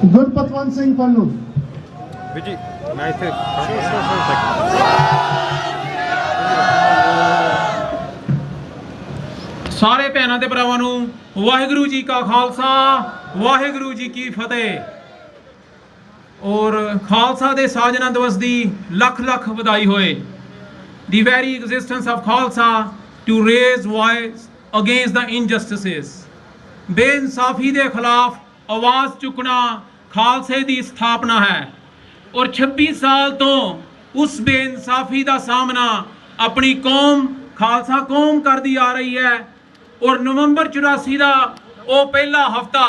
गुरपतवंत सिंह पन्नू। सारे भैनों के भरावां नूं वाहिगुरू जी का खालसा वाहिगुरू जी की फतेह। और खालसा दे साजना दिवस दी लख लख बधाई होए। The very existence of Khalsa to raise voice against the injustices. बेइंसाफी दे खिलाफ आवाज़ चुकना खालसे दी स्थापना है और 26 साल तो उस बेइंसाफी का सामना अपनी कौम खालसा कौम करती आ रही है। और नवंबर 84 का वो पहला हफ्ता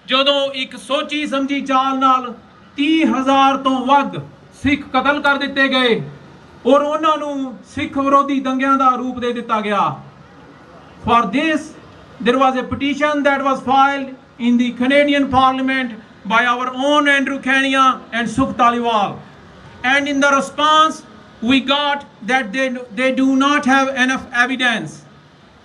जदों एक सोची समझी चाल नाल 30,000 तो वध सिख कतल कर दिते गए और उन्होंने सिख विरोधी दंगियां का रूप दे दिता गया। For this, there was a petition that was filed in the Canadian Parliament by our own Andrew Kania and Sukh Taliwal. And in the response, we got that they do not have enough evidence.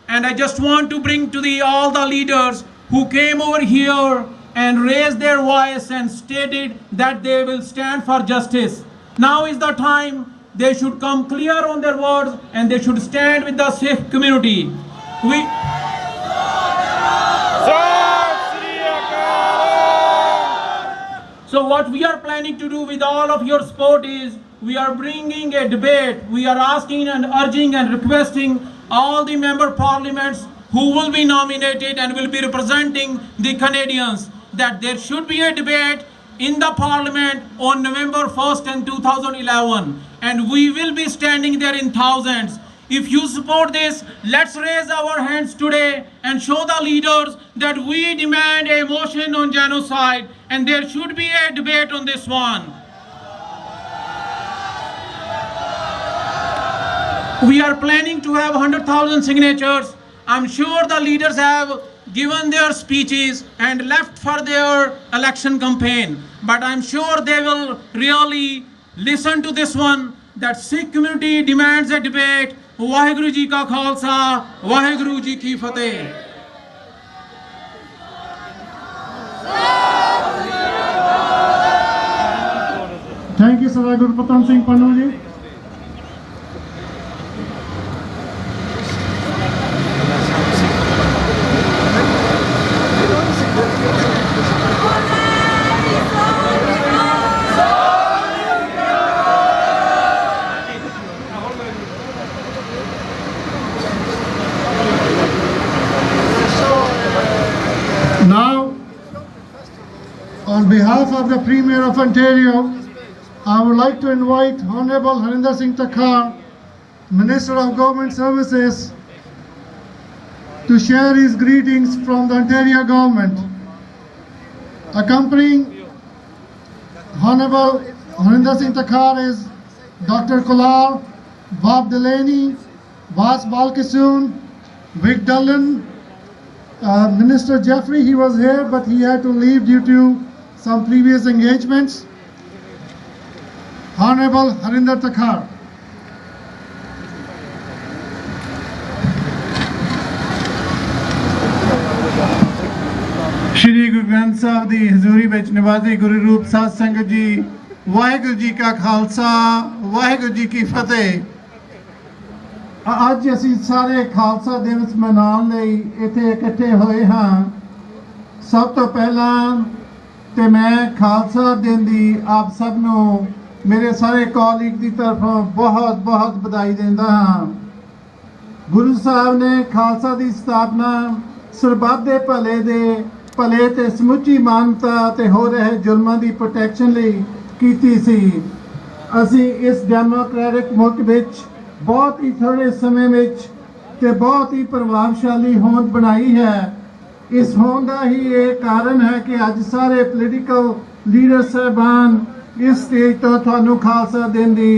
And I just want to bring to all the leaders who came over here and raised their voice and stated that they will stand for justice. Now is the time they should come clear on their words and they should stand with the Sikh community. So what we are planning to do with all of your support is we are bringing a debate. We are asking and urging and requesting all the member parliaments who will be nominated and will be representing the Canadians that there should be a debate in the parliament on November 1st and 2011, and we will be standing there in thousands. If you support this, let's raise our hands today and show the leaders that we demand a motion on genocide and there should be a debate on this one. We are planning to have 100,000 signatures. I'm sure the leaders have given their speeches and left for their election campaign, but I'm sure they will really listen to this one, that Sikh community demands a debate. Waheguru ji का खालसा वाहिगुरू जी की फतेह। Thank you sir Gurpatwant Singh Pannun ji. Now, on behalf of the Premier of Ontario, I would like to invite Honorable Harinder Singh Takhar, Minister of Government Services, to share his greetings from the Ontario government. Accompanying Honorable Harinder Singh Takhar is Dr. Kolar, Bob Delaney, Vas Balkisoon, Vic Dullen, Minister Jeffrey. He was here but he had to leave due to some previous engagements. Honorable Harinder Takhar. Shri Guru Granth साहब की हजूरी विच निवाजी गुरु रूप साध संगत जी, वाहिगुरू जी का खालसा वाहिगुरू जी की फतेह। अज असी सारे खालसा दिवस मनाने लई इत्थे इकट्ठे होए हाँ। सब तो पहला ते मैं खालसा दिन दी आप सब नूं मेरे सारे कॉलीग की तरफों बहुत बहुत बधाई देंदा हाँ। गुरु साहब ने खालसा की स्थापना सरबत दे भले ते समुची मानवता ते हो रहे जुल्मां की प्रोटैक्शन लई कीती सी। असी इस डेमोक्रेटिक मुल्क विच बहुत ही थोड़े समय विच ते बहुत ही प्रभावशाली होंद बनाई है। इस होंद का ही ये कारण है कि अज सारे पोलीटिकल लीडर साहबान इस स्टेज तो थानू खालसा दिन की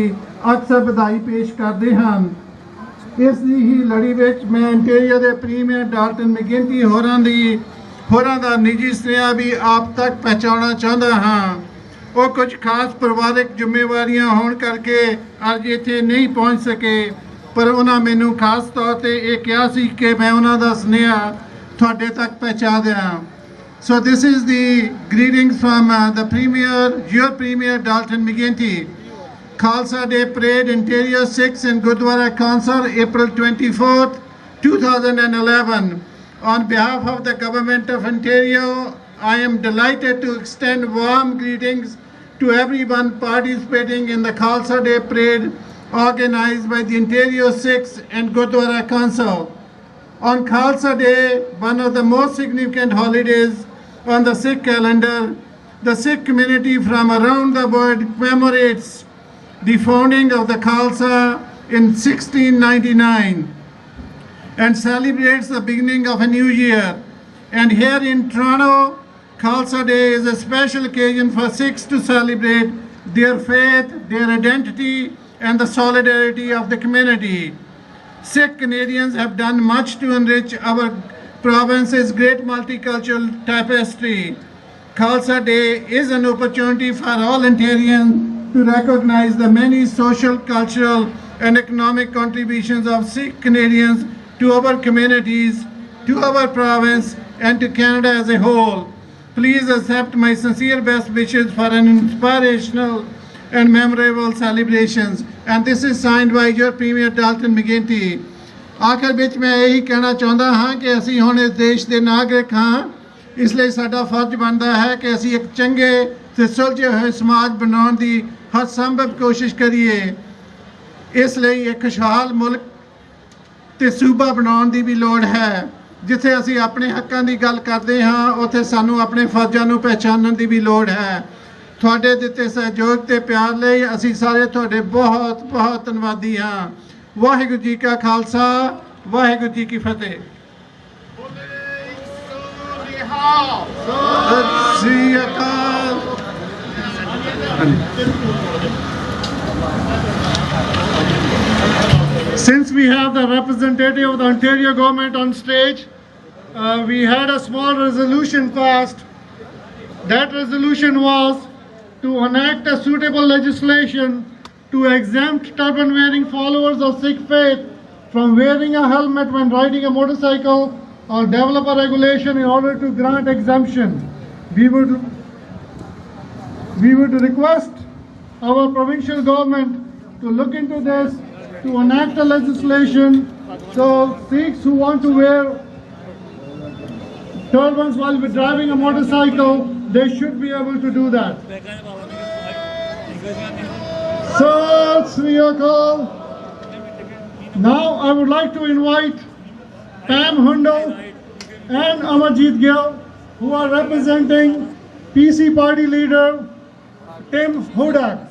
अक्सर बधाई पेश करते हैं। इस ही लड़ी विच मैं ओंटारियो के प्रीमियर डाल्टन मैकेंजी होरां दा निजी स्नेहा भी आप तक पहुँचाना चाहता हाँ। वो कुछ खास परिवारिक जिम्मेवारियां होने करके अज इत्थे नहीं पहुँच सके, पर उन्होंने मैनू खास तौर पर यह कहा सी कि मैं उन्हों का स्नेहा तुहाडे तक पहुँचा दें। So this is the greetings from the Premier, your Premier Dalton McGuinty. Khalsa Day Parade, Interior 6 in Gurdwara Council, April 24th, 2011. On behalf of the Government of Ontario, I am delighted to extend warm greetings to everyone participating in the Khalsa Day Parade organized by the Ontario 6 and Gurdwara Council. On Khalsa Day, one of the most significant holidays on the Sikh calendar, the Sikh community from around the world commemorates the founding of the Khalsa in 1699 and celebrates the beginning of a new year. And here in Toronto, Khalsa Day is a special occasion for Sikhs to celebrate their faith, their identity, and the solidarity of the community. Sikh Canadians have done much to enrich our province's great multicultural tapestry. Khalsa Day is an opportunity for all Ontarians to recognize the many social, cultural, and economic contributions of Sikh Canadians to our communities, to our province, and to Canada as a whole. Please accept my sincere best wishes for an inspirational and memorable celebrations. And this is signed by your Premier Dalton McGuinty. आखिर ਵਿੱਚ मैं यही कहना ਚਾਹੁੰਦਾ ਹਾਂ ਕਿ ਅਸੀਂ ਹੁਣ ਇਸ ਦੇਸ਼ ਦੇ ਨਾਗਰਿਕ ਹਾਂ, ਇਸ ਲਈ ਸਾਡਾ ਫਰਜ਼ ਬਣਦਾ ਹੈ ਕਿ ਅਸੀਂ ਇੱਕ ਚੰਗੇ ਤੇ ਸੁਲਝੇ ਹੋਏ ਸਮਾਜ ਬਣਾਉਣ ਦੀ ਹਰ ਸੰਭਵ ਕੋਸ਼ਿਸ਼ ਕਰੀਏ। ਇਸ ਲਈ ਇੱਕ ਖੁਸ਼ਹਾਲ ਮੁਲਕ ਤੇ ਸੂਬਾ ਬਣਾਉਣ ਦੀ ਵੀ ਲੋੜ ਹੈ। ਜਿੱਥੇ ਅਸੀਂ ਆਪਣੇ ਹੱਕਾਂ ਦੀ ਗੱਲ ਕਰਦੇ ਹਾਂ, ਉੱਥੇ ਸਾਨੂੰ ਆਪਣੇ ਫਰਜ਼ਾਂ ਨੂੰ ਪਹਿਚਾਨਣ ਦੀ ਵੀ ਲੋੜ ਹੈ। ਤੁਹਾਡੇ ਦਿੱਤੇ ਸਹਿਯੋਗ ਤੇ ਪਿਆਰ ਲਈ ਅਸੀਂ ਸਾਰੇ ਤੁਹਾਡੇ ਬਹੁਤ ਬਹੁਤ ਧੰਨਵਾਦੀ ਹਾਂ। ਵਾਹਿਗੁਰੂ ਜੀ ਕਾ ਖਾਲਸਾ, ਵਾਹਿਗੁਰੂ ਜੀ ਕੀ ਫਤਿਹ। ਸਤਿ ਸ੍ਰੀ ਅਕਾਲ। Since we have the representative of the Ontario government on stage, we had a small resolution passed. That resolution was to enact a suitable legislation to exempt turban-wearing followers of Sikh faith from wearing a helmet when riding a motorcycle, or develop a regulation in order to grant exemption. We would request our provincial government to look into this, to enact a legislation so Sikhs who want to wear turbans while driving a motorcycle, they should be able to do that. Sat Sri Akal. Now I would like to invite Pam Hundal and Amarjeet Gill, who are representing PC party leader Tim Hudak.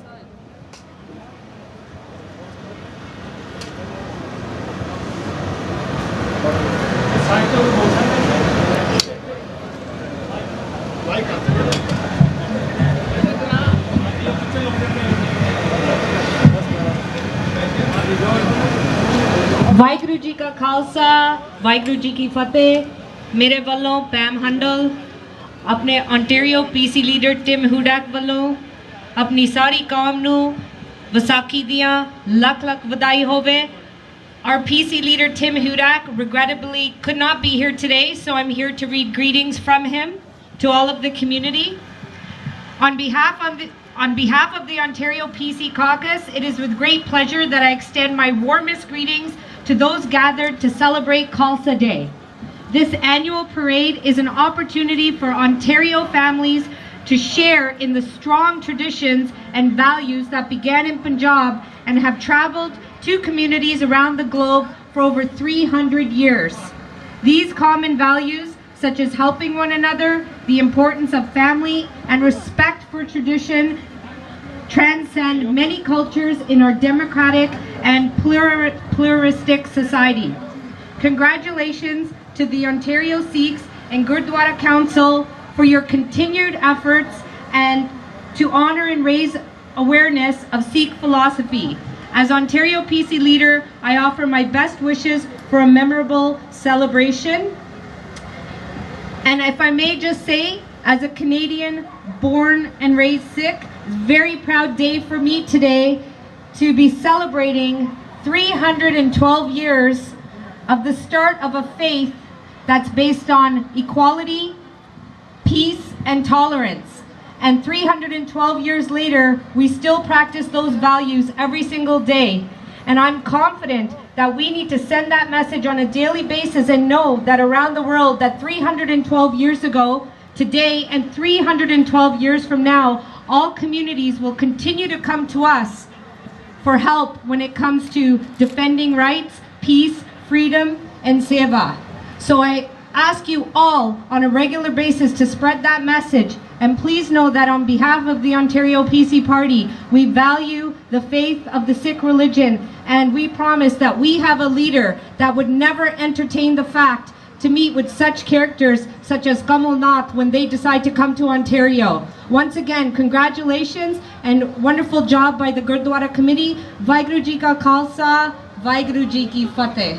Waheguru ji ਕਾ ਖਾਲਸਾ, ਵਾਹਿਗੁਰੂ ਜੀ ਕੀ ਫਤਿਹ। ਮੇਰੇ ਵੱਲੋਂ ਪੈਮ ਹੰਡਲ, ਆਪਣੇ ontario PC leader Tim ਹੁਡਕ ਵੱਲੋਂ ਆਪਣੀ ਸਾਰੀ ਕੌਮ ਨੂੰ ਵਿਸਾਖੀ ਦੀਆਂ ਲੱਖ ਲੱਖ ਵਧਾਈ ਹੋਵੇ। Our PC leader Tim Hudak regrettably could not be here today, so I'm here to read greetings from him to all of the community. On behalf of the Ontario PC Caucus, it is with great pleasure that I extend my warmest greetings to those gathered to celebrate Khalsa Day. This annual parade is an opportunity for Ontario families to share in the strong traditions and values that began in Punjab and have traveled to communities around the globe for over 300 years. These common values, such as helping one another, the importance of family, and respect for tradition, transcend many cultures in our democratic and pluralistic society. Congratulations to the Ontario Sikhs and Gurdwara Council for your continued efforts and to honor and raise awareness of Sikh philosophy. As Ontario PC leader, I offer my best wishes for a memorable celebration. And if I may just say, as a Canadian born and raised Sikh, it's a very proud day for me today to be celebrating 312 years of the start of a faith that's based on equality, and tolerance. And 312 years later, we still practice those values every single day. And I'm confident that we need to send that message on a daily basis and know that around the world that 312 years ago, today, and 312 years from now, all communities will continue to come to us for help when it comes to defending rights, peace, freedom, and seva. So I ask you all on a regular basis to spread that message. And please know that on behalf of the Ontario PC Party, we value the faith of the Sikh religion, and we promise that we have a leader that would never entertain the fact to meet with such characters such as Kamal Nath when they decide to come to Ontario. Once again, congratulations and wonderful job by the Gurdwara Committee. Vaheguru Ji Ka Khalsa, Vaheguru Ji Ki Fateh.